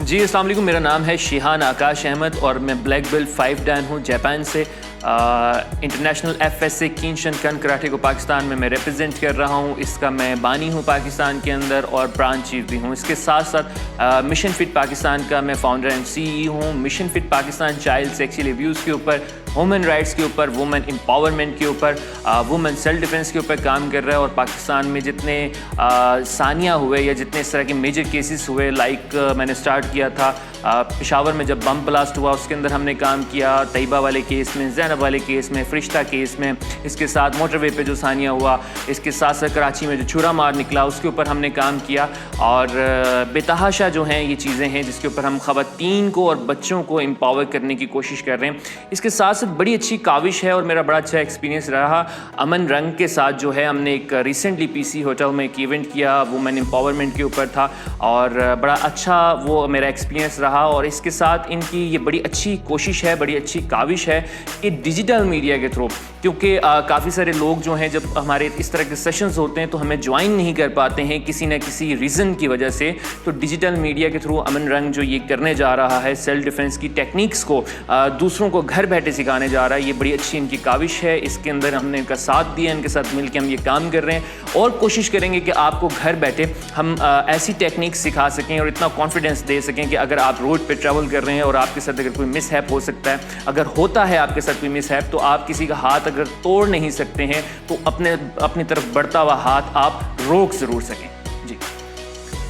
जी अस्सलाम वालेकुम, मेरा नाम है शिहान आकाश अहमद और मैं ब्लैक बेल्ट 5 डैन हूँ जापान से। इंटरनेशनल FSA कीनशन कराटे को पाकिस्तान में मैं रिप्रेजेंट कर रहा हूँ। इसका मैं बानी हूँ पाकिस्तान के अंदर और ब्रांच चीफ भी हूँ। इसके साथ साथ मिशन फिट पाकिस्तान का मैं फाउंडर एंड CEO हूँ। Mission fit Pakistan child sexual abuse के ऊपर, वुमेन राइट्स के ऊपर, वुमेन एम्पावरमेंट के ऊपर, वुमेन सेल्फ डिफेंस के ऊपर काम कर रहा है। और पाकिस्तान में जितने सानिया हुए या जितने इस तरह के मेजर केसेस हुए, लाइक मैंने स्टार्ट किया था पेशावर में जब बम ब्लास्ट हुआ, उसके अंदर हमने काम किया। तैयबा वाले केस में, ज़ैनब वाले केस में, फरिश्ता केस में, इसके साथ मोटरवे पे जो सानिया हुआ, इसके साथ साथ कराची में जो छुरा मार निकला, उसके ऊपर हमने काम किया। और बेतहाशा जो हैं ये चीज़ें हैं जिसके ऊपर हम ख़वातीन को और बच्चों को एम्पावर करने की कोशिश कर रहे हैं। इसके साथ साथ बड़ी अच्छी काविश है और मेरा बड़ा अच्छा एक्सपीरियंस रहा अमन रंग के साथ। जो है हमने एक रिसेंटली PC होटल में एक इवेंट किया, वुमेन एम्पावरमेंट के ऊपर था और बड़ा अच्छा वो मेरा एक्सपीरियंस रहा। और इसके साथ इनकी ये बड़ी अच्छी कोशिश है, बड़ी अच्छी काविश है कि डिजिटल मीडिया के थ्रू, क्योंकि काफ़ी सारे लोग जो हैं जब हमारे इस तरह के सेशंस होते हैं तो हमें ज्वाइन नहीं कर पाते हैं किसी न किसी रीज़न की वजह से। तो डिजिटल मीडिया के थ्रू अमन रंग जो ये करने जा रहा है, सेल्फ डिफेंस की टेक्निक्स को दूसरों को घर बैठे सिखाने जा रहा है, ये बड़ी अच्छी इनकी काविश है। इसके अंदर हमने इनका साथ दिया, इनके साथ मिलकर हम ये काम कर रहे हैं और कोशिश करेंगे कि आपको घर बैठे हम ऐसी टेक्निक्स सिखा सकें और इतना कॉन्फिडेंस दे सकें कि अगर आप रोड पे ट्रैवल कर रहे हैं और आपके साथ अगर कोई मिसहैप हो सकता है, अगर होता है आपके साथ कोई मिसहैप, तो आप किसी का हाथ अगर तोड़ नहीं सकते हैं तो अपनी तरफ बढ़ता हुआ हाथ आप रोक ज़रूर सकें। जी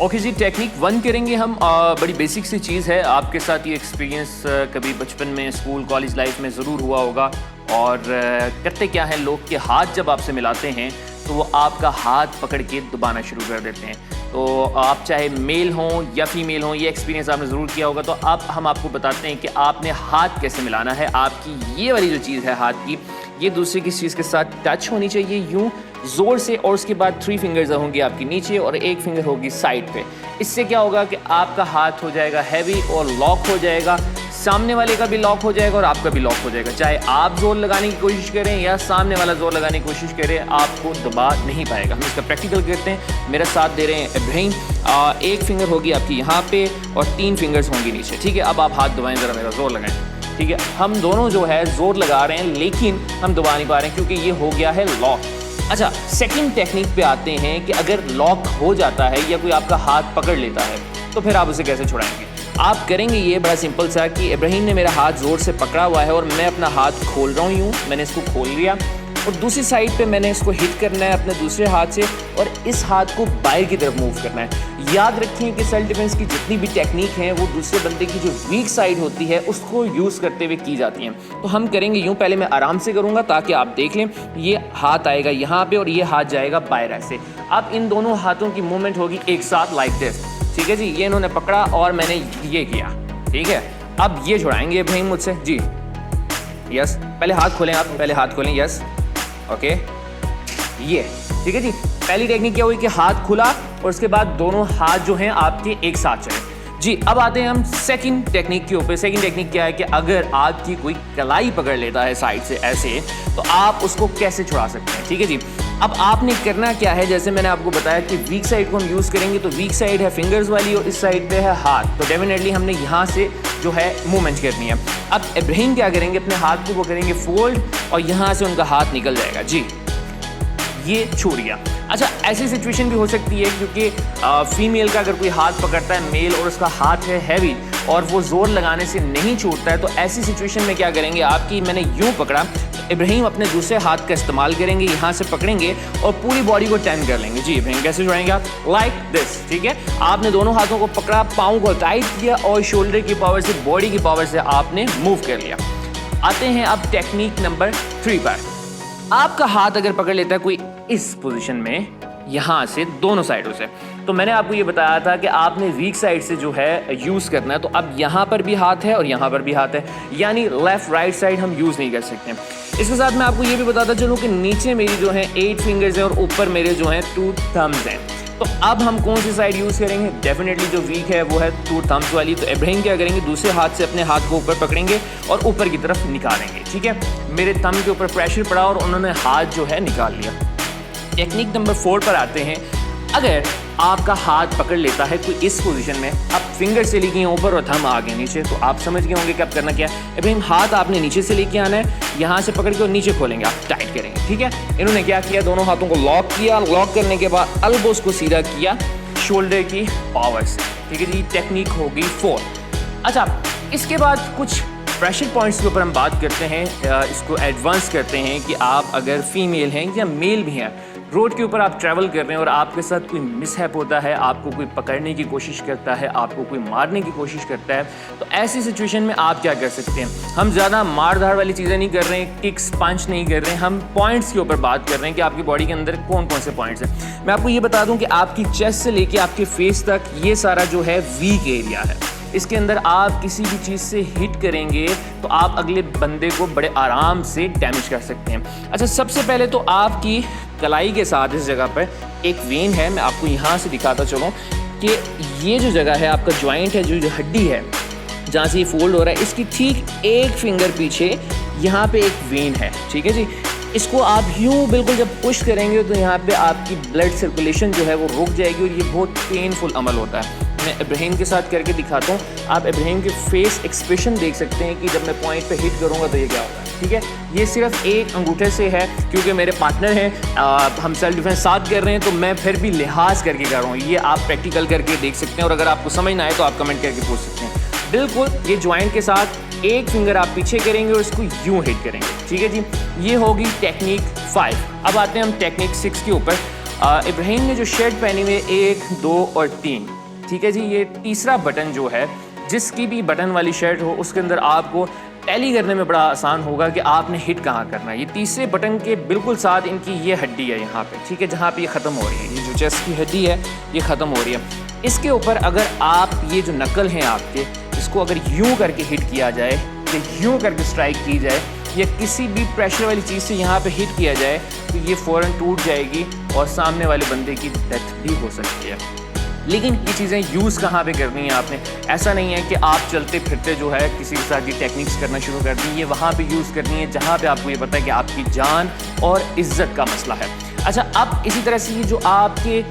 ओके जी, टेक्निक 1 करेंगे हम। बड़ी बेसिक सी चीज़ है, आपके साथ ये एक्सपीरियंस कभी बचपन में, स्कूल, कॉलेज लाइफ में ज़रूर हुआ होगा। और करते क्या है लोग के हाथ जब आपसे मिलाते हैं तो वो आपका हाथ पकड़ के दबाना शुरू कर देते हैं। तो आप चाहे मेल हों या फीमेल हों, ये एक्सपीरियंस आपने ज़रूर किया होगा। तो हम आपको बताते हैं कि आपने हाथ कैसे मिलाना है। आपकी ये वाली जो चीज़ है हाथ की, ये दूसरे की चीज़ के साथ टच होनी चाहिए यूँ ज़ोर से, और उसके बाद 3 फिंगर्स होंगी आपकी नीचे और 1 फिंगर होगी साइड पे। इससे क्या होगा कि आपका हाथ हो जाएगा हैवी और लॉक हो जाएगा, सामने वाले का भी लॉक हो जाएगा और आपका भी लॉक हो जाएगा। चाहे आप जोर लगाने की कोशिश करें या सामने वाला जोर लगाने की कोशिश करे, आपको दबा नहीं पाएगा। हम इसका प्रैक्टिकल करते हैं। मेरा साथ दे रहे हैं इब्राहिम। 1 फिंगर होगी आपकी यहाँ पे और 3 फिंगर्स होंगी नीचे। ठीक है, अब आप हाथ दबाएं, ज़रा मेरा जोर लगाएं। ठीक है, हम दोनों जो है जोर लगा रहे हैं लेकिन हम दबा नहीं पा रहे हैं क्योंकि ये हो गया है लॉक। अच्छा, सेकंड टेक्निक पे आते हैं कि अगर लॉक हो जाता है या कोई आपका हाथ पकड़ लेता है तो फिर आप उसे कैसे छुड़ाएंगे। आप करेंगे ये बड़ा सिंपल सा कि इब्राहिम ने मेरा हाथ ज़ोर से पकड़ा हुआ है और मैं अपना हाथ खोल रहा हूँ यूँ, मैंने इसको खोल लिया और दूसरी साइड पे मैंने इसको हिट करना है अपने दूसरे हाथ से और इस हाथ को बाहर की तरफ मूव करना है। याद रखें कि सेल्फ डिफेंस की जितनी भी टेक्निक हैं वो दूसरे बंदे की जो वीक साइड होती है उसको यूज़ करते हुए की जाती हैं। तो हम करेंगे यूँ, पहले मैं आराम से करूँगा ताकि आप देख लें। ये हाथ आएगा यहाँ पे और ये हाथ जाएगा बाहर ऐसे। अब इन दोनों हाथों की मूवमेंट होगी एक साथ लाइक दिस। ठीक है जी, ये इन्होंने पकड़ा और मैंने ये किया। ठीक है, अब ये छुड़ाएंगे भाई मुझसे जी। यस, पहले हाथ खोलें आप, पहले हाथ खोलें। यस, ओके, ये ठीक है जी। पहली टेक्निक क्या हुई कि हाथ खुला और उसके बाद दोनों हाथ जो हैं आपके एक साथ चले जी। अब आते हैं हम सेकंड टेक्निक के ऊपर। सेकंड टेक्निक क्या है कि अगर आपकी कोई कलाई पकड़ लेता है साइड से ऐसे, तो आप उसको कैसे छुड़ा सकते हैं। ठीक है जी, अब आपने करना क्या है, जैसे मैंने आपको बताया कि वीक साइड को हम यूज़ करेंगे। तो वीक साइड है फिंगर्स वाली और इस साइड पे है हाथ। तो डेफिनेटली हमने यहाँ से जो है मूवमेंट करनी है। अब इब्राहिम क्या करेंगे, अपने हाथ को वो करेंगे फोल्ड और यहाँ से उनका हाथ निकल जाएगा जी, ये छूट गया। अच्छा, ऐसी सिचुएशन भी हो सकती है क्योंकि फीमेल का अगर कोई हाथ पकड़ता है मेल और उसका हाथ है हैवी और वो जोर लगाने से नहीं छूटता है, तो ऐसी सिचुएशन में क्या करेंगे, आपकी मैंने यूँ पकड़ा, इब्राहिम अपने दूसरे हाथ का इस्तेमाल करेंगे, यहाँ से पकड़ेंगे और पूरी बॉडी को टर्न कर लेंगे जी। इब्राहिम कैसे जुड़ाएंगे आप, लाइक दिस। ठीक है, आपने दोनों हाथों को पकड़ा, पाँव को टाइट किया और शोल्डर की पावर से, बॉडी की पावर से आपने मूव कर लिया। आते हैं अब टेक्निक नंबर 3 पर। आपका हाथ अगर पकड़ लेता है कोई इस पोजीशन में, यहाँ से दोनों साइडों से, तो मैंने आपको ये बताया था कि आपने वीक साइड से जो है यूज़ करना है। तो अब यहाँ पर भी हाथ है और यहाँ पर भी हाथ है, यानी लेफ़्ट राइट साइड हम यूज़ नहीं कर सकते। इसके साथ मैं आपको ये भी बताता चलूँ कि नीचे मेरी जो है 8 फिंगर्स हैं और ऊपर मेरे जो हैं 2 थम्स हैं। तो अब हम कौन सी साइड यूज़ करेंगे, डेफिनेटली जो वीक है वो है 2 थम्स वाली। तो इब्राहिम क्या करेंगे, दूसरे हाथ से अपने हाथ को ऊपर पकड़ेंगे और ऊपर की तरफ निकालेंगे। ठीक है, मेरे थंब के ऊपर प्रेशर पड़ा और उन्होंने हाथ जो है निकाल लिया। टेक्निक नंबर 4 पर आते हैं। अगर आपका हाथ पकड़ लेता है कोई इस पोजीशन में, अब फिंगर से लेके ऊपर और थंब आगे नीचे, तो आप समझ गए होंगे कि अब करना क्या है। इब्राहिम हाथ आपने नीचे से लेके आना है, यहाँ से पकड़ के और नीचे खोलेंगे, आप टाइट करेंगे, ठीक है। इन्होंने क्या किया, दोनों हाथों को लॉक किया, लॉक करने के बाद एल्बोस को सीधा किया शोल्डर की पावर से, ठीक है जी। टेक्निक होगी 4। अच्छा, इसके बाद कुछ प्रेशर पॉइंट्स के ऊपर हम बात करते हैं, इसको एडवांस करते हैं कि आप अगर फीमेल हैं या मेल भी हैं, रोड के ऊपर आप ट्रैवल कर रहे हैं और आपके साथ कोई मिसहैप होता है, आपको कोई पकड़ने की कोशिश करता है, आपको कोई मारने की कोशिश करता है, तो ऐसी सिचुएशन में आप क्या कर सकते हैं। हम ज़्यादा मार धाड़ वाली चीज़ें नहीं कर रहे हैं, किक्स पंच नहीं कर रहे हैं, हम पॉइंट्स के ऊपर बात कर रहे हैं कि आपकी बॉडी के अंदर कौन कौन से पॉइंट्स हैं। मैं आपको ये बता दूं कि आपकी चेस्ट से लेके आपके फेस तक ये सारा जो है वीक एरिया है, इसके अंदर आप किसी भी चीज़ से हिट करेंगे तो आप अगले बंदे को बड़े आराम से डैमेज कर सकते हैं। अच्छा, सबसे पहले तो आपकी कलाई के साथ इस जगह पर एक वेन है, मैं आपको यहाँ से दिखाता चलूँ कि ये जो जगह है आपका जॉइंट है, जो हड्डी है जहाँ से ये फोल्ड हो रहा है, इसकी ठीक एक फिंगर पीछे यहाँ पे एक वेन है, ठीक है जी। इसको आप यूँ बिल्कुल जब पुश करेंगे तो यहाँ पे आपकी ब्लड सर्कुलेशन जो है वो रुक जाएगी और ये बहुत पेनफुल अमल होता है। मैं इब्राहिम के साथ करके दिखाता हूँ, आप इब्राहिम के फेस एक्सप्रेशन देख सकते हैं कि जब मैं पॉइंट पे हिट करूँगा तो ये क्या होगा, ठीक है। ये सिर्फ एक अंगूठे से है क्योंकि मेरे पार्टनर हैं, हम सेल्फ डिफेंस साथ कर रहे हैं, तो मैं फिर भी लिहाज करके कर रहा हूँ। ये आप प्रैक्टिकल करके देख सकते हैं और अगर आपको समझ ना आए तो आप कमेंट करके पूछ सकते हैं। बिल्कुल ये ज्वाइंट के साथ एक फिंगर आप पीछे करेंगे और इसको यूँ हिट करेंगे, ठीक है जी। ये होगी टेक्निक 5। अब आते हैं हम टेक्निक 6 के ऊपर। इब्राहिम ने जो शर्ट पहनी हुई है 1, 2 और 3, ठीक है जी। ये तीसरा बटन जो है, जिसकी भी बटन वाली शर्ट हो उसके अंदर आपको टैली करने में बड़ा आसान होगा कि आपने हिट कहाँ करना है। ये तीसरे बटन के बिल्कुल साथ इनकी ये हड्डी है यहाँ पे, ठीक है, जहाँ पे ये ख़त्म हो रही है, ये जो चेस्ट की हड्डी है ये ख़त्म हो रही है। इसके ऊपर अगर आप ये जो नकल हैं आपके, इसको अगर यूँ करके हिट किया जाए या यूँ करके स्ट्राइक की जाए या किसी भी प्रेशर वाली चीज़ से यहाँ पे हिट किया जाए तो ये फ़ौरन टूट जाएगी और सामने वाले बंदे की डेथ भी हो सकती है। लेकिन ये चीज़ें यूज़ कहाँ पे करनी है आपने, ऐसा नहीं है कि आप चलते फिरते जो है किसी के साथ ये टेक्निक्स करना शुरू कर दी, ये वहाँ पे यूज़ करनी है जहाँ पे आपको ये पता है कि आपकी जान और इज्जत का मसला है। अच्छा, अब इसी तरह से ये जो आपके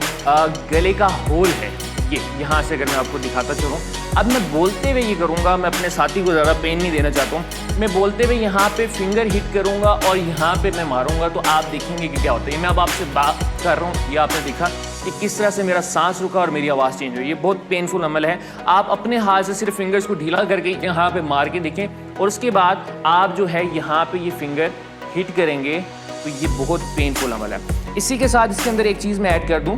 गले का होल है, ये यहाँ से अगर मैं आपको दिखाता चलूँ, अब मैं बोलते हुए ये करूँगा, मैं अपने साथी को ज़्यादा पेन नहीं देना चाहता हूँ, मैं बोलते हुए यहाँ पे फिंगर हिट करूँगा और यहाँ पे मैं मारूँगा तो आप देखेंगे कि क्या होता है। मैं अब आपसे बात कर रहा हूँ, ये आपने देखा कि किस तरह से मेरा सांस रुका और मेरी आवाज़ चेंज हुई। ये बहुत पेनफुल अमल है। आप अपने हाथ से सिर्फ फिंगर्स को ढीला करके यहाँ पे मार के देखें और उसके बाद आप जो है यहाँ पे ये फिंगर हिट करेंगे तो ये बहुत पेनफुल अमल है। इसी के साथ इसके अंदर एक चीज़ मैं ऐड कर दूँ,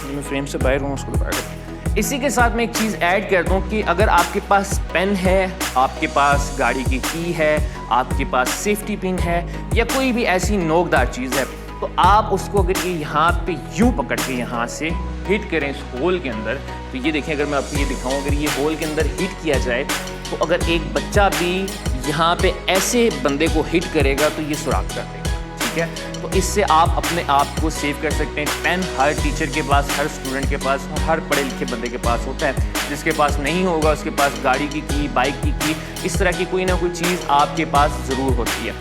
मैं फ्रेम से बाहर हूँ, उसको दोबारा कर। इसी के साथ मैं एक चीज़ ऐड कर दूँ कि अगर आपके पास पेन है, आपके पास गाड़ी की की है, आपके पास सेफ्टी पिन है या कोई भी ऐसी नोकदार चीज़ है, तो आप उसको अगर ये यहाँ पे यूँ पकड़ के यहाँ से हिट करें इस होल के अंदर, तो ये देखें, अगर मैं आपको ये दिखाऊँ, अगर ये होल के अंदर हिट किया जाए तो अगर एक बच्चा भी यहाँ पे ऐसे बंदे को हिट करेगा तो ये सुराख कर देगा, ठीक है। तो इससे आप अपने आप को सेव कर सकते हैं। पेन हर टीचर के पास, हर स्टूडेंट के पास, हर पढ़े लिखे बंदे के पास होता है। जिसके पास नहीं होगा उसके पास गाड़ी की, बाइक की, इस तरह की कोई ना कोई चीज़ आपके पास ज़रूर होती है।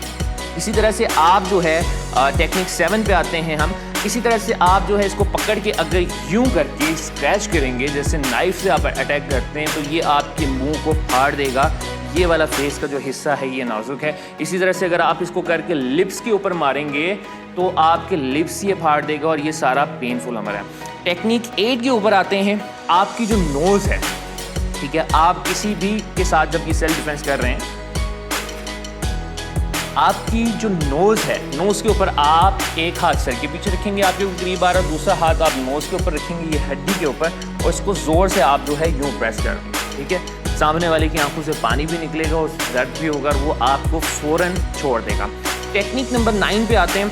इसी तरह से आप जो है टेक्निक 7 पे आते हैं हम। इसी तरह से आप जो है इसको पकड़ के अगर यूं करके स्क्रैच करेंगे, जैसे नाइफ से आप अटैक करते हैं, तो ये आपके मुंह को फाड़ देगा। ये वाला फेस का जो हिस्सा है ये नाजुक है। इसी तरह से अगर आप इसको करके लिप्स के ऊपर मारेंगे तो आपके लिप्स ये फाड़ देगा और ये सारा पेनफुल अमल है। टेक्निक 8 के ऊपर आते हैं। आपकी जो नोज़ है, ठीक है, आप किसी भी के साथ जब ये सेल्फ डिफेंस कर रहे हैं, आपकी जो नोज़ है, नोज़ के ऊपर आप एक हाथ सर के पीछे रखेंगे, आपके करीब आ रहा, दूसरा हाथ आप नोज़ के ऊपर रखेंगे, ये हड्डी के ऊपर, और इसको ज़ोर से आप जो है यूँ प्रेस कर देंगे, ठीक है। सामने वाले की आंखों से पानी भी निकलेगा और दर्द भी होगा, वो आपको फ़ौरन छोड़ देगा। टेक्निक नंबर 9 पे आते हैं।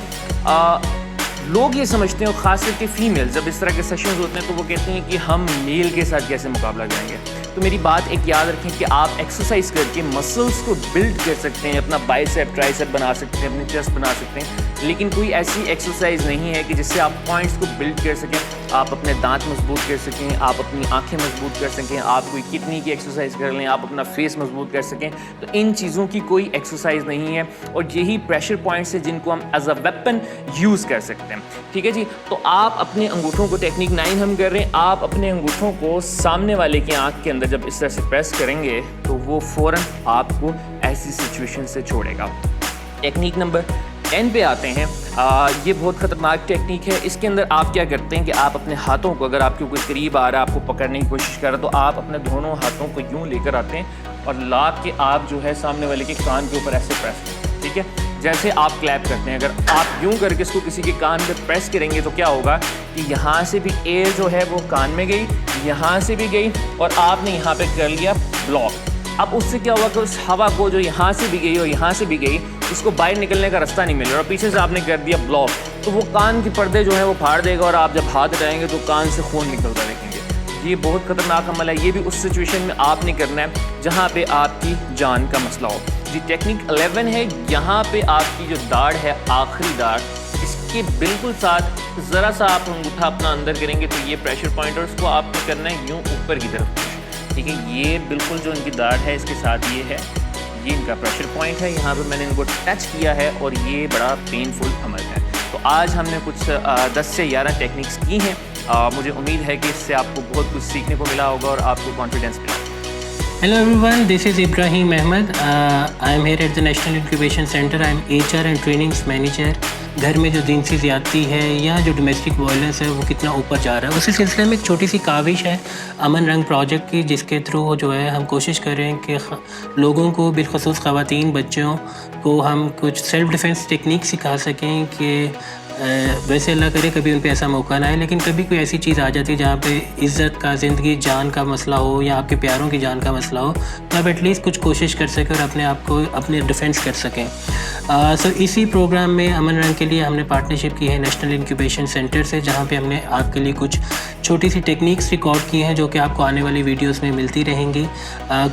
लोग ये समझते हैं, और ख़ास करके फीमेल जब इस तरह के सेशंस होते हैं तो वो कहते हैं कि हम मेल के साथ कैसे मुकाबला करेंगे। तो मेरी बात एक याद रखें कि आप एक्सरसाइज करके मसल्स को बिल्ड कर सकते हैं, अपना बाइसेप ट्राइसेप बना सकते हैं, अपनी चेस्ट बना सकते हैं, लेकिन कोई ऐसी एक्सरसाइज नहीं है कि जिससे आप पॉइंट्स को बिल्ड कर सकें, आप अपने दांत मजबूत कर सकें, आप अपनी आंखें मजबूत कर सकें, आप कोई किडनी की एक्सरसाइज कर लें, आप अपना फेस मजबूत कर सकें। तो इन चीज़ों की कोई एक्सरसाइज नहीं है और यही प्रेशर पॉइंट्स है जिनको हम एज अ वेपन यूज़ कर सकते हैं। ठीक है जी, तो आप अपने अंगूठों को, टेक्निक 9 हम कर रहे हैं, आप अपने अंगूठों को सामने वाले की आंख के अंदर जब इस तरह से प्रेस करेंगे तो वो फ़ौरन आपको ऐसी सिचुएशन से छोड़ेगा। टेक्निक नंबर 10 पे आते हैं। ये बहुत ख़तरनाक टेक्निक है। इसके अंदर आप क्या करते हैं कि आप अपने हाथों को, अगर आपके कोई करीब आ रहा है, आपको पकड़ने की कोशिश कर रहा है, तो आप अपने दोनों हाथों को यूँ लेकर आते हैं और ला के आप जो है सामने वाले के कान के ऊपर ऐसे प्रेस करते हैं। ठीक है, जैसे आप क्लैप करते हैं, अगर आप यूँ करके इसको किसी के कान पे प्रेस करेंगे तो क्या होगा कि यहाँ से भी एयर जो है वो कान में गई, यहाँ से भी गई और आपने यहाँ पे कर लिया ब्लॉक। अब उससे क्या हुआ कि उस हवा को जो यहाँ से भी गई और यहाँ से भी गई, उसको बाहर निकलने का रास्ता नहीं मिल रहा और पीछे से आपने कर दिया ब्लॉक, तो वो कान के पर्दे जो है वो फाड़ देगा और आप जब हाथ हटाएंगे तो कान से खून निकलता देखेंगे। ये बहुत ख़तरनाक अमल है। ये भी उस सिचुएशन में आपने करना है जहाँ पे आपकी जान का मसला हो जी। टेक्निक 11 है, यहाँ पे आपकी जो दाढ़ है, आखिरी दाढ़, इसके बिल्कुल साथ ज़रा सा आप अंगूठा अपना अंदर करेंगे तो ये प्रेशर पॉइंट, और उसको आपको करना है यूँ ऊपर की तरफ। ठीक है, ये बिल्कुल जो इनकी दाढ़ है इसके साथ ये है, ये इनका प्रेशर पॉइंट है, यहाँ पे मैंने इनको टच किया है और ये बड़ा पेनफुल अमल है। तो आज हमने कुछ 10 से 11 टेक्निक्स की हैं। मुझे उम्मीद है कि इससे आपको बहुत कुछ सीखने को मिला होगा और आपको कॉन्फिडेंस मिला। Hello everyone, this is Ibrahim Ahmed. I am here at the National Incubation Center. I am HR and Trainings Manager. घर में जो जिनसी ज़्यादती है या जो डोमेस्टिक वायलेंस है वो कितना ऊपर जा रहा है, उसी सिलसिले में एक छोटी सी काविश है अमन रंग प्रोजेक्ट की, जिसके थ्रू जो है हम कोशिश कर रहे हैं कि लोगों को, बिलखसूस ख़वातीन, बच्चों को हम कुछ सेल्फ़ डिफेंस टेक्निक सिखा सकें कि वैसे अल्लाह करे कभी उन पे ऐसा मौका ना आए, लेकिन कभी कोई ऐसी चीज़ आ जाती है जहाँ पे इज़्ज़त का, ज़िंदगी, जान का मसला हो या आपके प्यारों की जान का मसला हो, तो आप एटलीस्ट कुछ कोशिश कर सकें और अपने आप को अपने डिफेंस कर सकें। सो इसी प्रोग्राम में अमन रंग के लिए हमने पार्टनरशिप की है नेशनल इंक्यूबेशन सेंटर से, जहाँ पे हमने आपके लिए कुछ छोटी सी टेक्निक्स रिकॉर्ड की हैं जो कि आपको आने वाली वीडियोस में मिलती रहेंगी।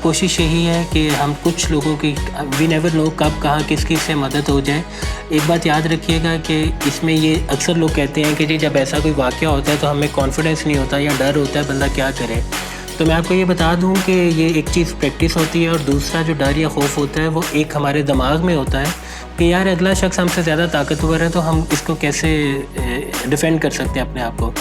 कोशिश यही है कि हम कुछ लोगों की, वी नेवर नो कब कहाँ किस से मदद हो जाए। एक बात याद रखिएगा कि इसमें ये अक्सर लोग कहते हैं कि जी जब ऐसा कोई वाक़या होता है तो हमें कॉन्फिडेंस नहीं होता या डर होता है, बंदा क्या करे। तो मैं आपको ये बता दूं कि ये एक चीज़ प्रैक्टिस होती है और दूसरा जो डर या खौफ होता है वो एक हमारे दिमाग में होता है कि यार अगला शख्स हमसे ज़्यादा ताकतवर है तो हम इसको कैसे डिफेंड कर सकते हैं अपने आप को।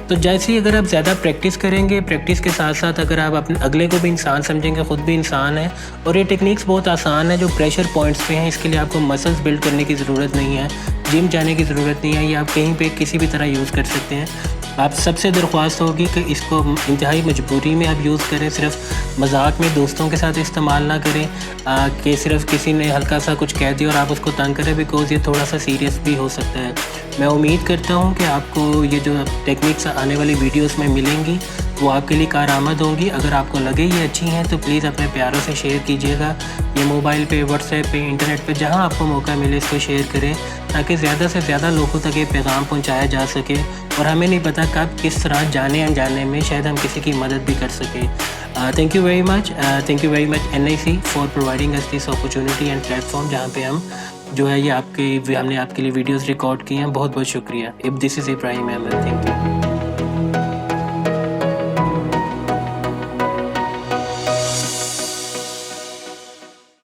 तो जैसे ही अगर आप ज़्यादा प्रैक्टिस करेंगे, प्रैक्टिस के साथ साथ अगर आप अपने अगले को भी इंसान समझेंगे, ख़ुद भी इंसान है, और ये टेक्निक्स बहुत आसान है जो प्रेशर पॉइंट्स पे हैं। इसके लिए आपको मसल्स बिल्ड करने की ज़रूरत नहीं है, जिम जाने की ज़रूरत नहीं है, ये आप कहीं पे किसी भी तरह यूज़ कर सकते हैं। आप सबसे दरख्वास्त होगी कि इसको इंतहाई मजबूरी में आप यूज़ करें, सिर्फ मजाक में दोस्तों के साथ इस्तेमाल ना करें कि सिर्फ किसी ने हल्का सा कुछ कह दिया और आप उसको तंग करें, बिकॉज़ ये थोड़ा सा सीरियस भी हो सकता है। मैं उम्मीद करता हूँ कि आपको ये जो टेक्निक्स आने वाली वीडियोस में मिलेंगी वो आपके लिए कारआमद होंगी। अगर आपको लगे ये अच्छी हैं तो प्लीज़ अपने प्यारों से शेयर कीजिएगा। ये मोबाइल पे, व्हाट्सएप पे, इंटरनेट पे, जहाँ आपको मौका मिले इसको शेयर करें ताकि ज़्यादा से ज़्यादा लोगों तक ये पैगाम पहुँचाया जा सके। और हमें नहीं पता कब किस तरह जाने अनजाने में शायद हम किसी की मदद भी कर सकें। Thank you very much NIC for providing us this opportunity and platform, जहाँ पे हम जो है ये हमने आपके लिए वीडियोस रिकॉर्ड किए हैं। बहुत बहुत शुक्रिया। This is Ibrahim Ahmad, thank you.